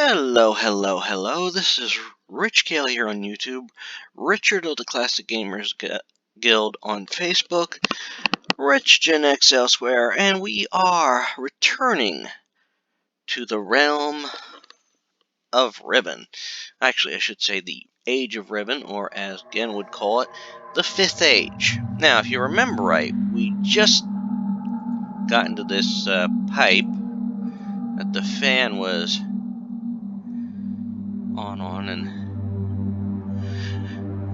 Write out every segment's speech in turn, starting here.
Hello, hello, hello. This is Rich Kale here on YouTube, Richard of the Classic Gamers Guild on Facebook, Rich Gen X elsewhere, and we are returning to the realm of Riven. Actually, I should say the Age of Riven, or as Gehn would call it, the Fifth Age. Now, if you remember right, we just got into this pipe that the fan was on, and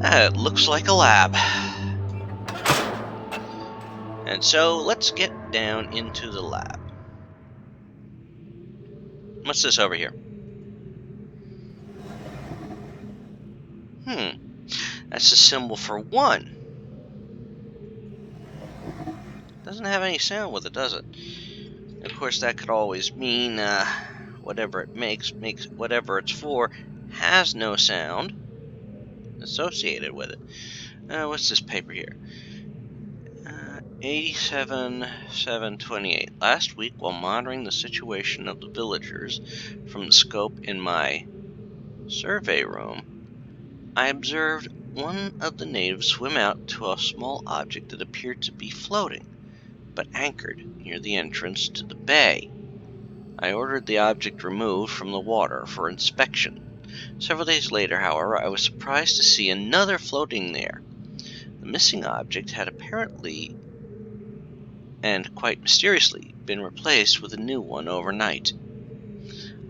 it looks like a lab. And so, let's get down into the lab. What's this over here? That's the symbol for 1. Doesn't have any sound with it, does it? Of course, that could always mean whatever it makes whatever it's for has no sound associated with it. What's this paper here? 87-728. Last week, while monitoring the situation of the villagers from the scope in my survey room, I observed one of the natives swim out to a small object that appeared to be floating, but anchored near the entrance to the bay. I ordered the object removed from the water for inspection. Several days later, however, I was surprised to see another floating there. The missing object had apparently, and quite mysteriously, been replaced with a new one overnight.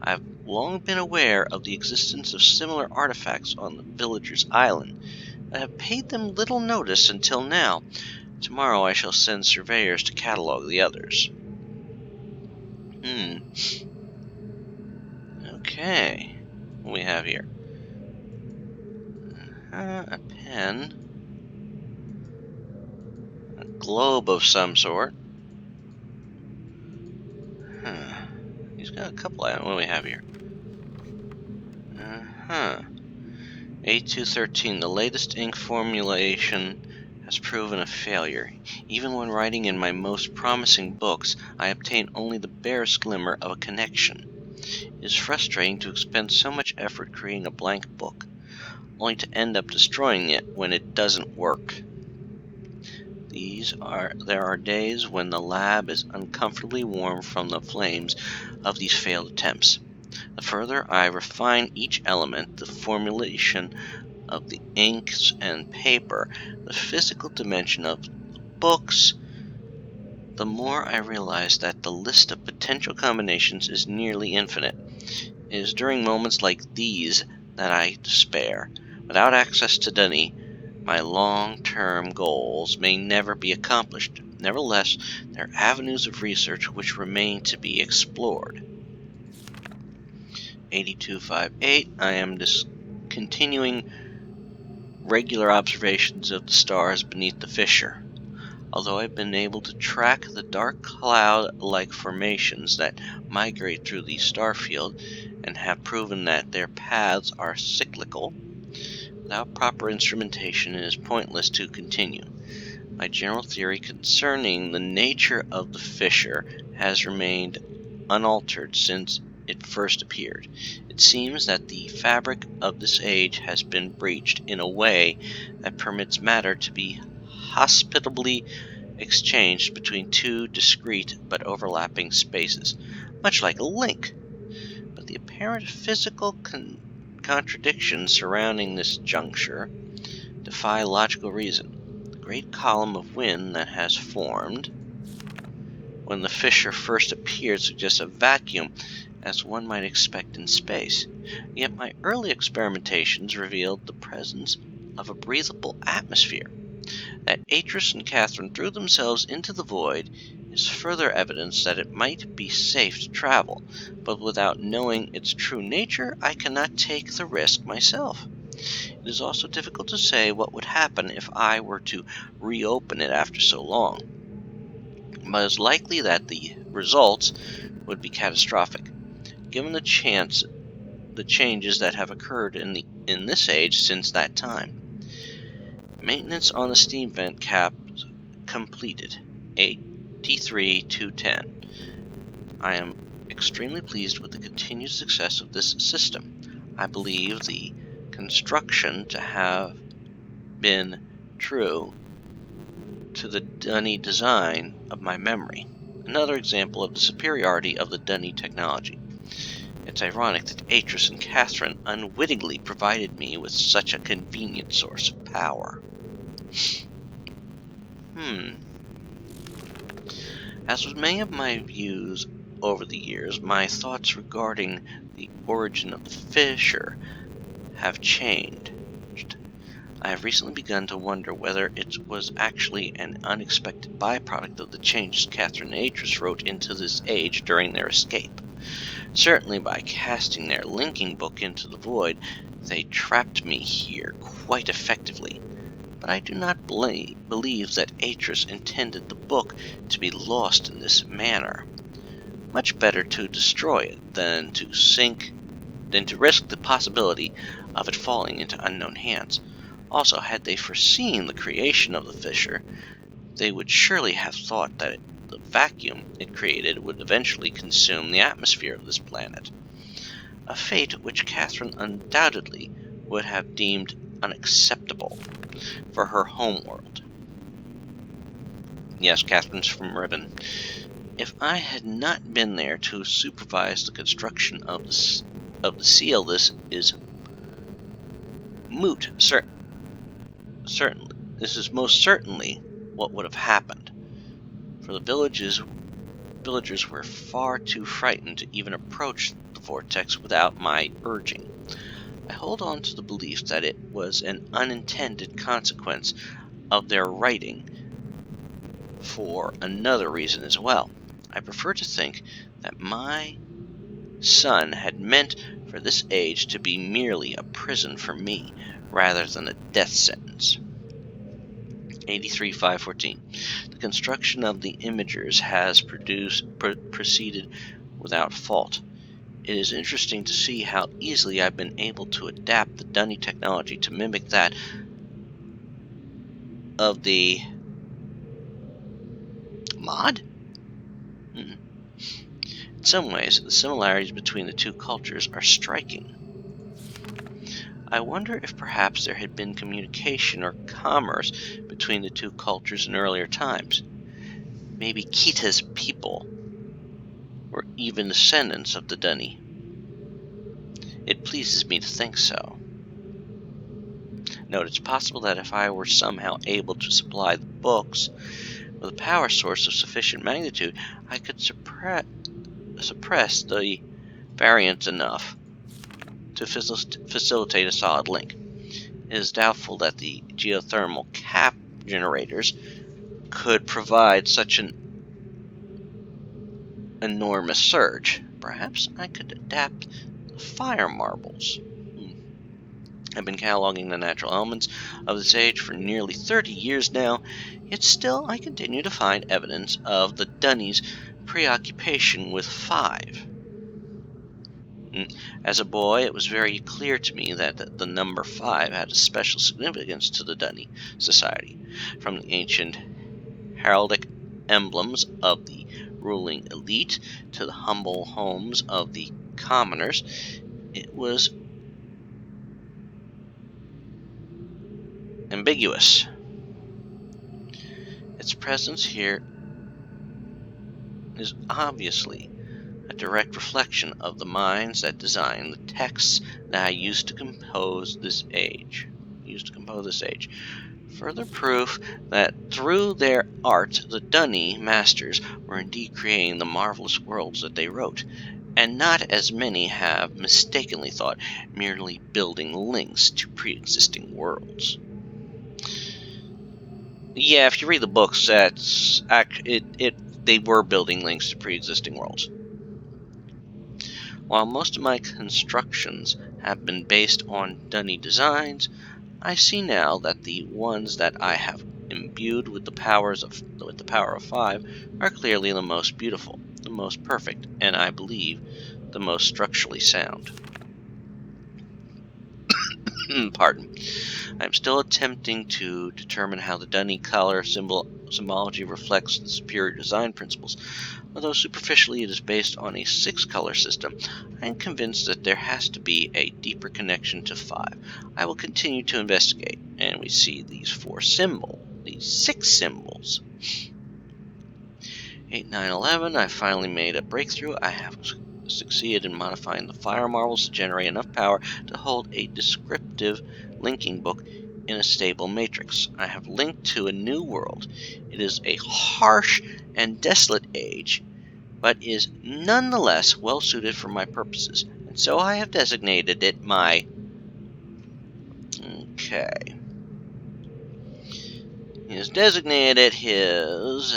I have long been aware of the existence of similar artifacts on the villagers' island, but have paid them little notice until now. Tomorrow I shall send surveyors to catalog the others. Okay. What do we have here? A pen. A globe of some sort. He's got a couple of... What do we have here? A213. The latest ink formulation has proven a failure. Even when writing in my most promising books, I obtain only the barest glimmer of a connection. It is frustrating to expend so much effort creating a blank book, only to end up destroying it when it doesn't work. There are days when the lab is uncomfortably warm from the flames of these failed attempts. The further I refine each element, the formulation of the inks and paper, the physical dimension of the books, the more I realize that the list of potential combinations is nearly infinite. It is during moments like these that I despair. Without access to Dunny, my long-term goals may never be accomplished. Nevertheless, there are avenues of research which remain to be explored. 8258. I am continuing regular observations of the stars beneath the fissure. Although I've been able to track the dark cloud-like formations that migrate through the star field and have proven that their paths are cyclical, without proper instrumentation it is pointless to continue. My general theory concerning the nature of the fissure has remained unaltered since it first appeared. It seems that the fabric of this age has been breached in a way that permits matter to be hospitably exchanged between two discrete but overlapping spaces, much like a link. But the apparent physical contradictions surrounding this juncture defy logical reason. The great column of wind that has formed when the fissure first appeared suggests a vacuum, as one might expect in space. Yet my early experimentations revealed the presence of a breathable atmosphere. That Atris and Catherine threw themselves into the void is further evidence that it might be safe to travel, but without knowing its true nature, I cannot take the risk myself. It is also difficult to say what would happen if I were to reopen it after so long, but it is likely that the results would be catastrophic, given the changes that have occurred in this age since that time. Maintenance on the steam vent cap completed. 83-210. I am extremely pleased with the continued success of this system. I believe the construction to have been true to the Dunny design of my memory. Another example of the superiority of the Dunny technology. It's ironic that Atris and Catherine unwittingly provided me with such a convenient source of power. As with many of my views over the years, my thoughts regarding the origin of the fissure have changed. I have recently begun to wonder whether it was actually an unexpected byproduct of the changes Catherine and Atris wrote into this age during their escape. Certainly by casting their linking book into the void, they trapped me here quite effectively. But I do not believe that Atris intended the book to be lost in this manner. Much better to destroy it than to risk the possibility of it falling into unknown hands. Also, had they foreseen the creation of the fissure, they would surely have thought that the vacuum it created would eventually consume the atmosphere of this planet, a fate which Catherine undoubtedly would have deemed unacceptable for her homeworld. Yes, Catherine's from Riven. If I had not been there to supervise the construction of the seal, this is moot. Certainly, this is most certainly what would have happened, for the villagers were far too frightened to even approach the vortex without my urging. I hold on to the belief that it was an unintended consequence of their writing for another reason as well. I prefer to think that my son had meant for this age to be merely a prison for me, rather than a death sentence. 83-514. The construction of the imagers has proceeded without fault. It is interesting to see how easily I've been able to adapt the Dunny technology to mimic that of the mod? In some ways, the similarities between the two cultures are striking. I wonder if perhaps there had been communication or commerce between the two cultures in earlier times. Maybe Kita's people were even descendants of the Dunny. It pleases me to think so. Note, it's possible that if I were somehow able to supply the books with a power source of sufficient magnitude, I could suppress the variance enough to facilitate a solid link. It is doubtful that the geothermal cap generators could provide such an enormous surge. Perhaps I could adapt the fire marbles. I've been cataloging the natural elements of this age for nearly 30 years now, yet still I continue to find evidence of the Dunny's preoccupation with 5. As a boy, it was very clear to me that the number 5 had a special significance to the Dunny society. From the ancient heraldic emblems of the ruling elite to the humble homes of the commoners, it was ambiguous. Its presence here is obviously a direct reflection of the minds that designed the texts that I used to compose this age. Further proof that through their art the Dunny masters were indeed creating the marvelous worlds that they wrote, and not, as many have mistakenly thought, merely building links to pre-existing worlds. Yeah, if you read the books, they were building links to pre-existing worlds. While most of my constructions have been based on Dunny designs, I see now that the ones that I have imbued with the power of 5 are clearly the most beautiful, the most perfect, and I believe the most structurally sound. Pardon. I am still attempting to determine how the Dunny color symbology reflects the superior design principles. Although superficially it is based on a 6-color system, I am convinced that there has to be a deeper connection to 5. I will continue to investigate, and we see these 6 symbols. 8, 9, 11, I finally made a breakthrough. I have succeeded in modifying the fire marbles to generate enough power to hold a descriptive linking book in a stable matrix. I have linked to a new world. It is a harsh and desolate age, but is nonetheless well suited for my purposes, and so I have designated it my... Okay. He has designated his...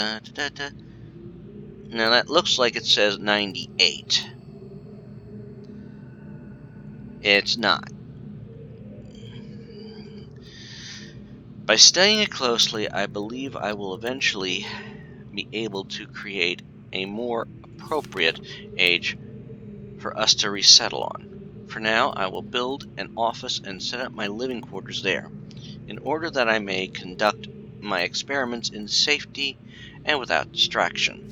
Now that looks like it says 98. It's not. By studying it closely, I believe I will eventually be able to create a more appropriate age for us to resettle on. For now, I will build an office and set up my living quarters there, in order that I may conduct my experiments in safety and without distraction.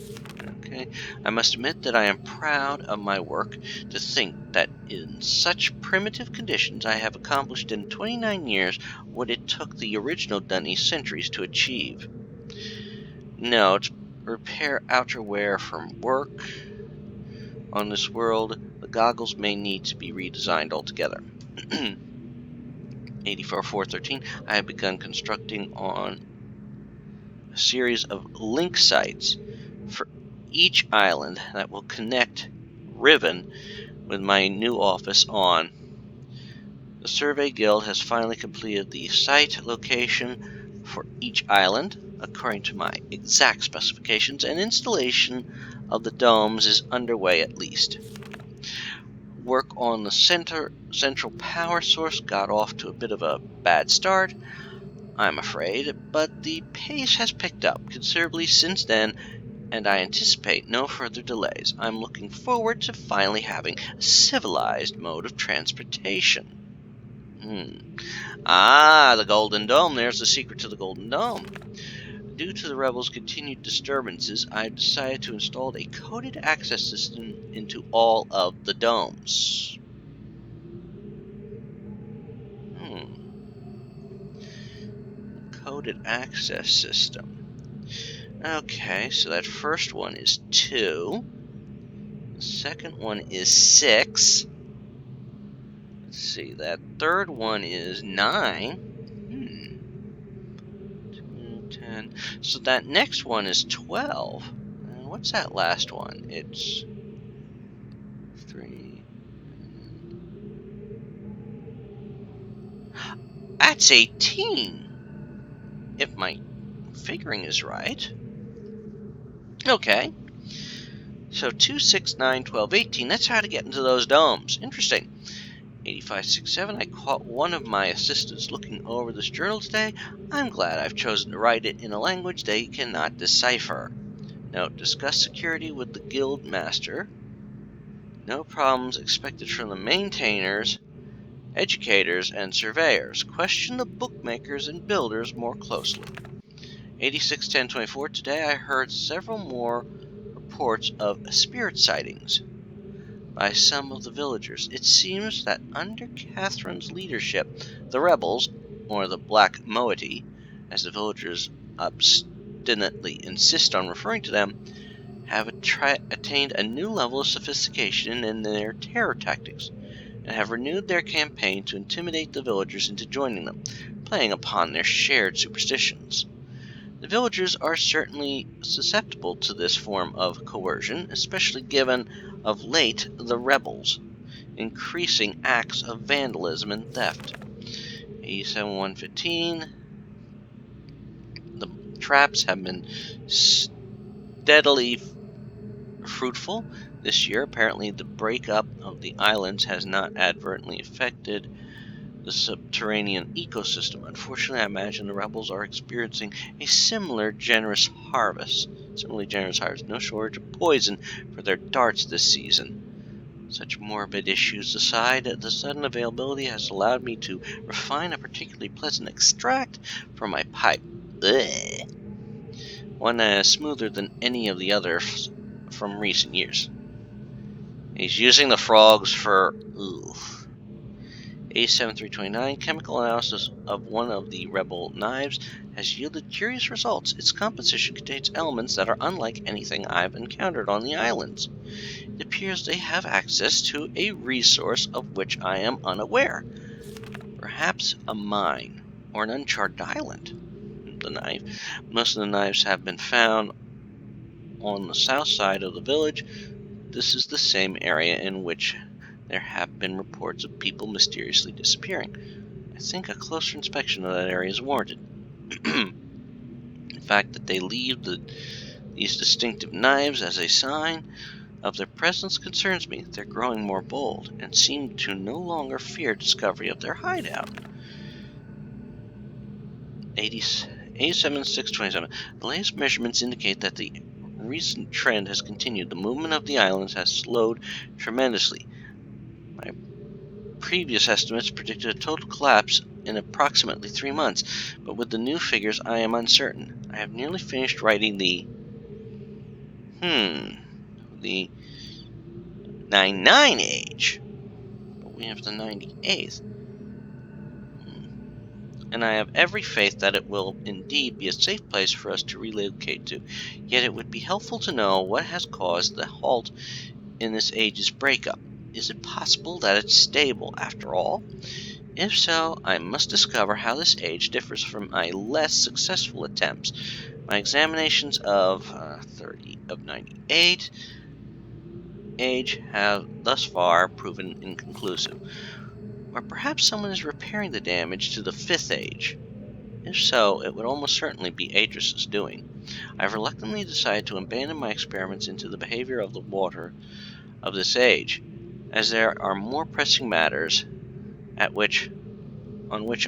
Okay. I must admit that I am proud of my work. To think that in such primitive conditions I have accomplished in 29 years what it took the original Dunny centuries to achieve. Note: repair outerwear from work. On this world, the goggles may need to be redesigned altogether. 84.413, I have begun constructing on a series of link sites for each island that will connect Riven with my new office on. The Survey Guild has finally completed the site location for each island, according to my exact specifications, and installation of the domes is underway at least. Work on the central power source got off to a bit of a bad start, I'm afraid, but the pace has picked up considerably since then, and I anticipate no further delays. I'm looking forward to finally having a civilized mode of transportation. The Golden Dome. There's the secret to the Golden Dome. Due to the rebels' continued disturbances, I decided to install a coded access system into all of the domes. Coded access system. Okay, so that first one is 2. The second one is 6. Let's see, that third one is 9. 2, 10. So that next one is 12. What's that last one? It's 3. That's 18. If my figuring is right. Okay. So 2, 6, 9, 12, 18. That's how to get into those domes. Interesting. 8567. I caught one of my assistants looking over this journal today. I'm glad I've chosen to write it in a language they cannot decipher. Note: discuss security with the guild master. No problems expected from the maintainers, educators, and surveyors. Question the bookmakers and builders more closely. 861024. Today I heard several more reports of spirit sightings by some of the villagers. It seems that under Catherine's leadership, the rebels, or the Black Moiety, as the villagers obstinately insist on referring to them, have attained a new level of sophistication in their terror tactics, and have renewed their campaign to intimidate the villagers into joining them, playing upon their shared superstitions. The villagers are certainly susceptible to this form of coercion, especially given, of late, the rebels' increasing acts of vandalism and theft. 87-115. The traps have been steadily fruitful this year. Apparently, the breakup of the islands has not adversely affected the subterranean ecosystem. Unfortunately, I imagine the rebels are experiencing a similarly generous harvest. No shortage of poison for their darts this season. Such morbid issues aside, the sudden availability has allowed me to refine a particularly pleasant extract from my pipe. Blech. one that is smoother than any of the others from recent years. He's using the frogs for... Ooh. A7329 chemical analysis of one of the rebel knives has yielded curious results. Its composition contains elements that are unlike anything I've encountered on the islands. It appears they have access to a resource of which I am unaware. Perhaps a mine or an uncharted island. The knife. Most of the knives have been found on the south side of the village. This is the same area in which there have been reports of people mysteriously disappearing. I think a closer inspection of that area is warranted. The fact that they leave these distinctive knives as a sign of their presence concerns me. They're growing more bold and seem to no longer fear discovery of their hideout. 87627. The latest measurements indicate that the recent trend has continued. The movement of the islands has slowed tremendously. My previous estimates predicted a total collapse in approximately 3 months, but with the new figures I am uncertain. I have nearly finished writing the 99 age, but we have the 98th. And I have every faith that it will indeed be a safe place for us to relocate to. Yet it would be helpful to know what has caused the halt in this age's breakup. Is it possible that it's stable after all? If so, I must discover how this age differs from my less successful attempts. My examinations of 30 of 98 age have thus far proven inconclusive. Or perhaps someone is repairing the damage to the 5th age. If so, it would almost certainly be Adris's doing. I have reluctantly decided to abandon my experiments into the behavior of the water of this age, as there are more pressing matters on which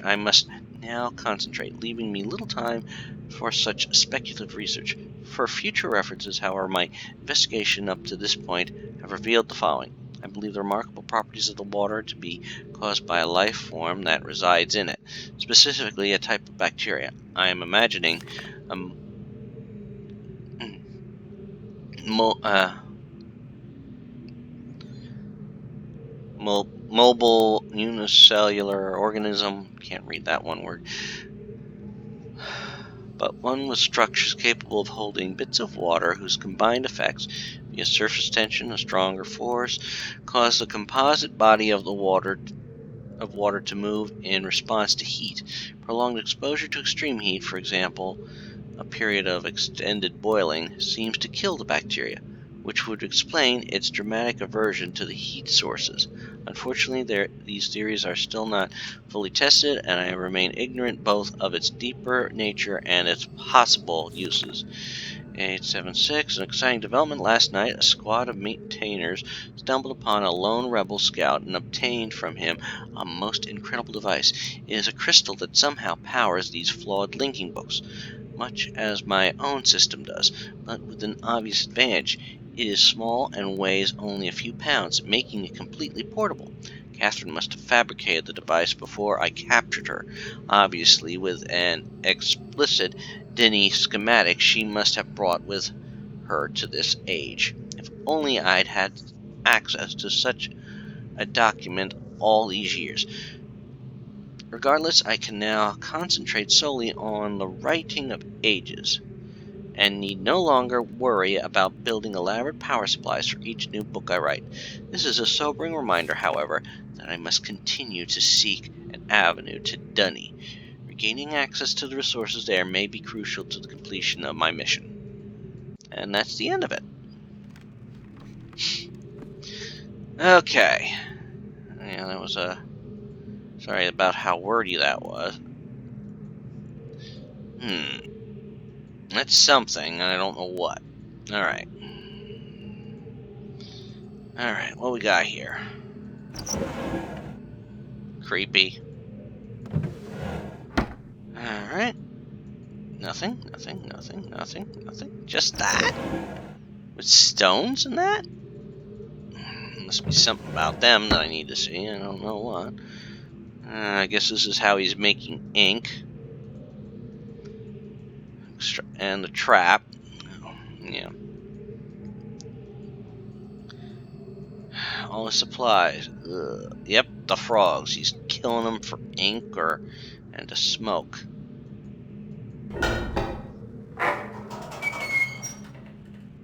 I must now concentrate, leaving me little time for such speculative research. For future references, however, my investigation up to this point have revealed the following. I believe the remarkable properties of the water to be caused by a life form that resides in it, specifically a type of bacteria. I am imagining mobile unicellular organism. Can't read that one word. But one with structures capable of holding bits of water whose combined effects, via surface tension, a stronger force, cause the composite body of the water to move in response to heat. Prolonged exposure to extreme heat, for example, a period of extended boiling, seems to kill the bacteria, which would explain its dramatic aversion to the heat sources. Unfortunately, these theories are still not fully tested, and I remain ignorant both of its deeper nature and its possible uses. 876, an exciting development last night. A squad of maintainers stumbled upon a lone rebel scout and obtained from him a most incredible device. It is a crystal that somehow powers these flawed linking books, much as my own system does, but with an obvious advantage. It is small and weighs only a few pounds, making it completely portable. Catherine must have fabricated the device before I captured her. Obviously, with an explicit Denny schematic she must have brought with her to this age. If only I'd had access to such a document all these years. Regardless, I can now concentrate solely on the writing of ages, and need no longer worry about building elaborate power supplies for each new book I write. This is a sobering reminder, however, that I must continue to seek an avenue to Dunny. Regaining access to the resources there may be crucial to the completion of my mission. And that's the end of it. Okay. Yeah, that was sorry about how wordy that was. That's something, and I don't know what. Alright. Alright, what we got here? Creepy. Alright. Nothing. Just that? With stones and that? Must be something about them that I need to see. I don't know what. I guess this is how he's making ink. and the trap. Yeah. All the supplies. Ugh. Yep, the frogs. He's killing them for ink and to smoke.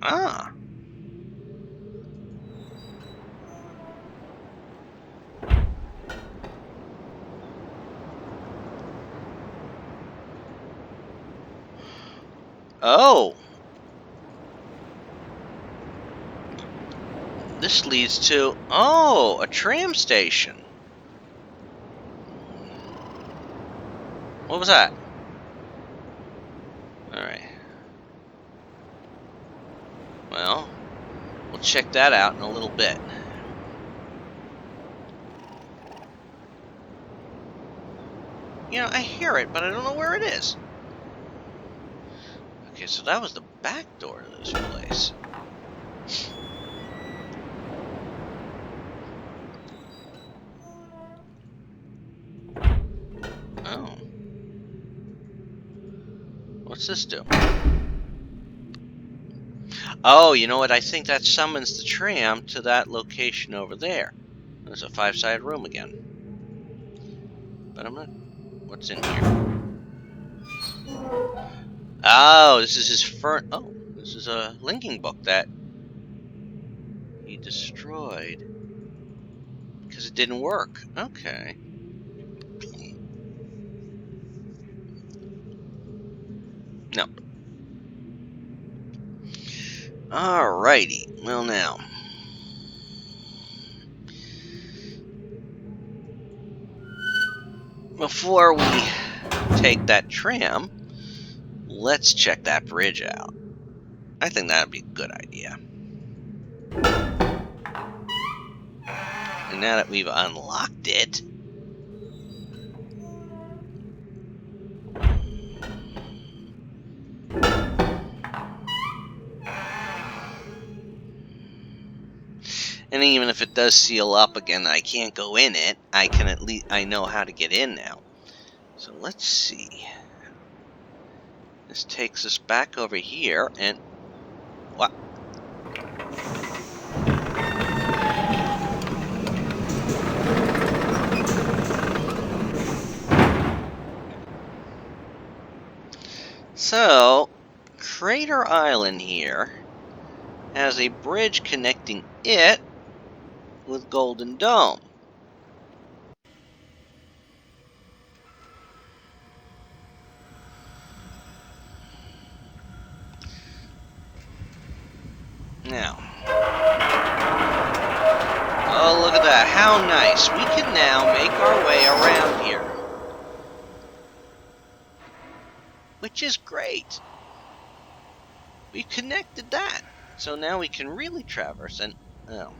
Ah. Oh. This leads to, a tram station. What was that? Alright. Well, we'll check that out in a little bit. You know, I hear it, but I don't know where it is. Okay, so that was the back door to this place. Oh. What's this do? Oh, you know what? I think that summons the tram to that location over there. There's a 5-sided room again. But I'm not... What's in here? Oh, this is his Oh, this is a linking book that he destroyed because it didn't work. Okay. No. Alrighty. Well, now. Before we take that tram, let's check that bridge out. I think that'd be a good idea. And now that we've unlocked it, and even if it does seal up again, I can't go in it. I can at least I know how to get in now. So let's see. This takes us back over here, and what? So, Crater Island here has a bridge connecting it with Golden Dome. Now, oh, look at that. How nice. We can now make our way around here. Which is great. We connected that. So now we can really traverse and... Oh,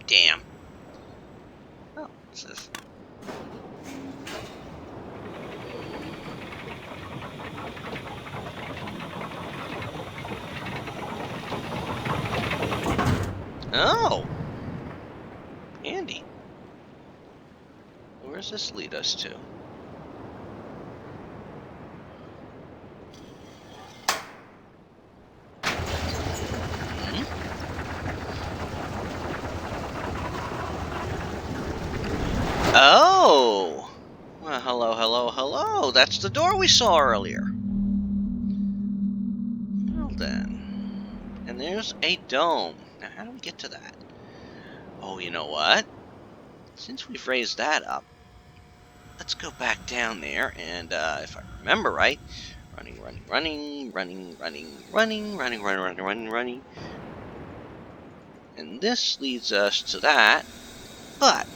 damn. Oh, what's this? Oh! Handy. Where does this lead us to? Oh! Well, hello, hello, hello. That's the door we saw earlier. Well then. And there's a dome. Now, how do we get to that? Oh, you know what? Since we've raised that up, let's go back down there, and if I remember right, running. And this leads us to that, but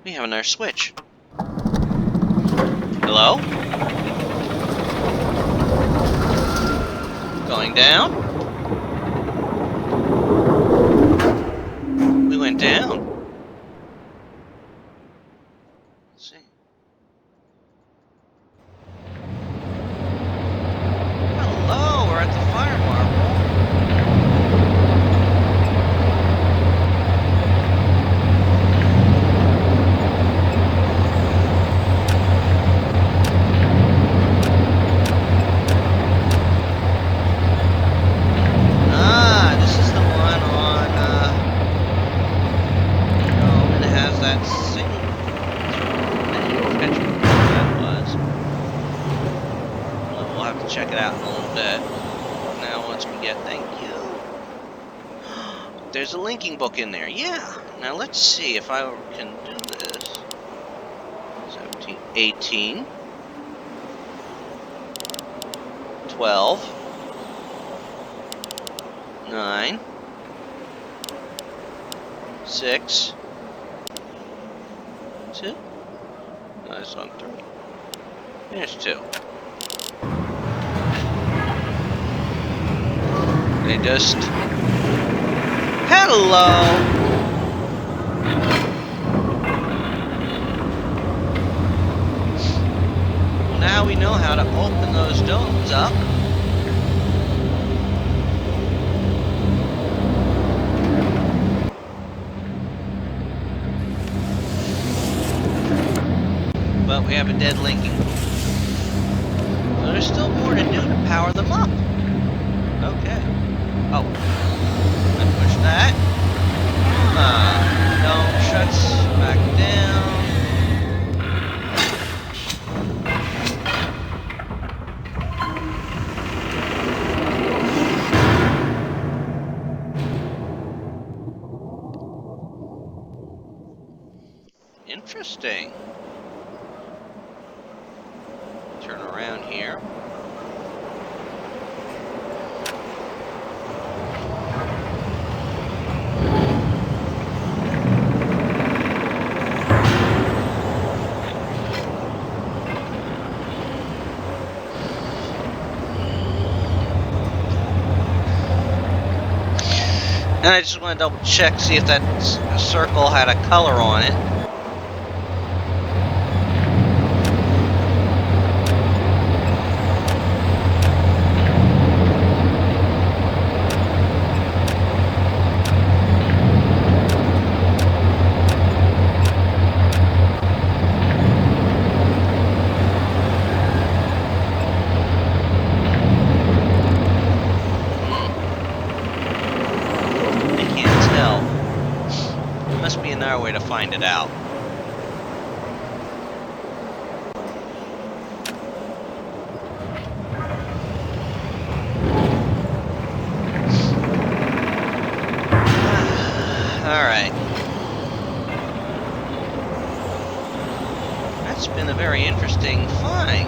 we have another switch. Hello? Going down? We went down. Let's see. Hello, we're at the fire marble. Thank you. There's a linking book in there. Yeah. Now let's see if I can do this. 17, 18, 12, 9, 6, 2. No, that's on 3. There's 2. They just... Hello! Well, now we know how to open those domes up. But we have a dead linking. So there's still more to do to power them up. Okay. Oh. I push that. Dome shuts back down. Interesting. Turn around here. And I just want to double check, see if that circle had a color on it. Another way to find it out. Alright. That's been a very interesting find.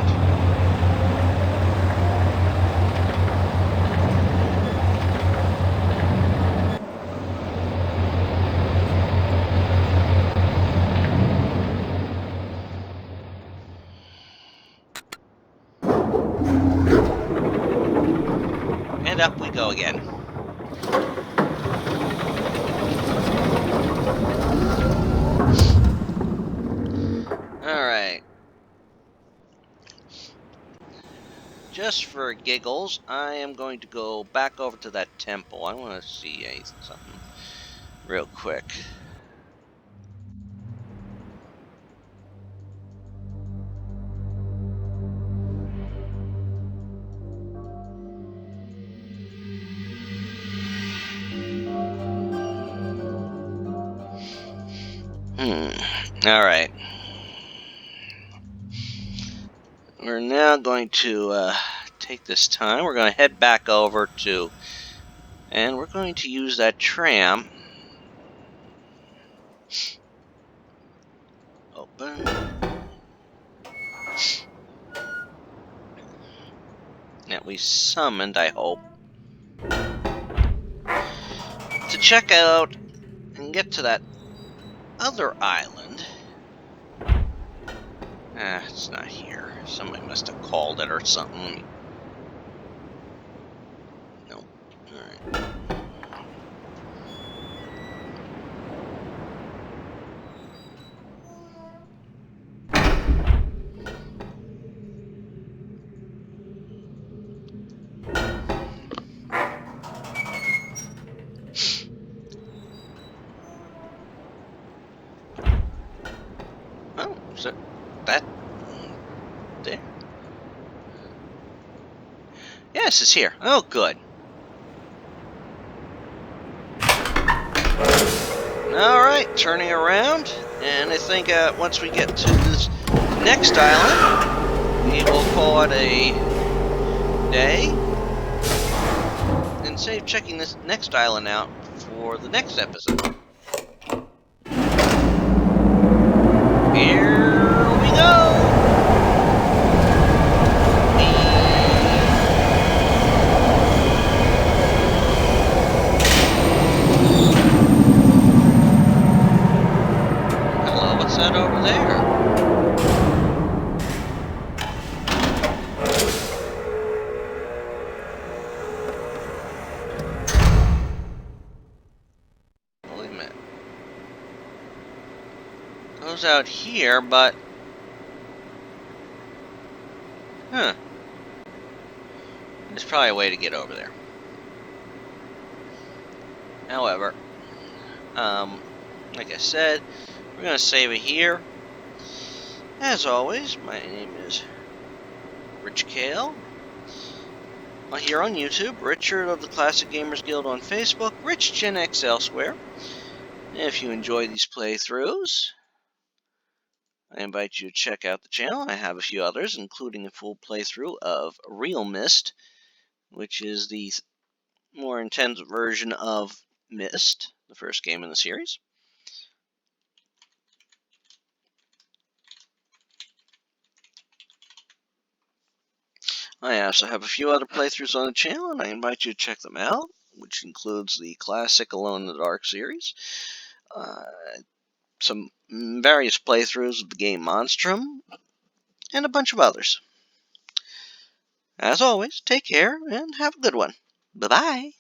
Up we go again. Alright. Just for giggles, I am going to go back over to that temple. I want to see something real quick. Alright. We're now going to take this time. We're going to head back over to... And we're going to use that tram. Open. That we summoned, I hope. To check out and get to that other island. It's not here. Somebody must have called it or something. Nope. Alright. Oh, is that there? Yes, it's here. Oh, good. Alright, turning around, and I think once we get to this next island, we will call it a day, and save checking this next island out for the next episode. Here we go! Hello, what's that over there? Wait a minute. Goes out here, but... Huh. There's probably a way to get over there. However, like I said, we're going to save it here. As always, my name is Rich Kale. Here on YouTube, Richard of the Classic Gamers Guild on Facebook, Rich Gen X elsewhere. If you enjoy these playthroughs, I invite you to check out the channel. I have a few others, including a full playthrough of Real Myst, which is the more intense version of Myst, the first game in the series. I also have a few other playthroughs on the channel, and I invite you to check them out, which includes the classic Alone in the Dark series, some various playthroughs of the game Monstrum, and a bunch of others. As always, take care and have a good one. Bye-bye.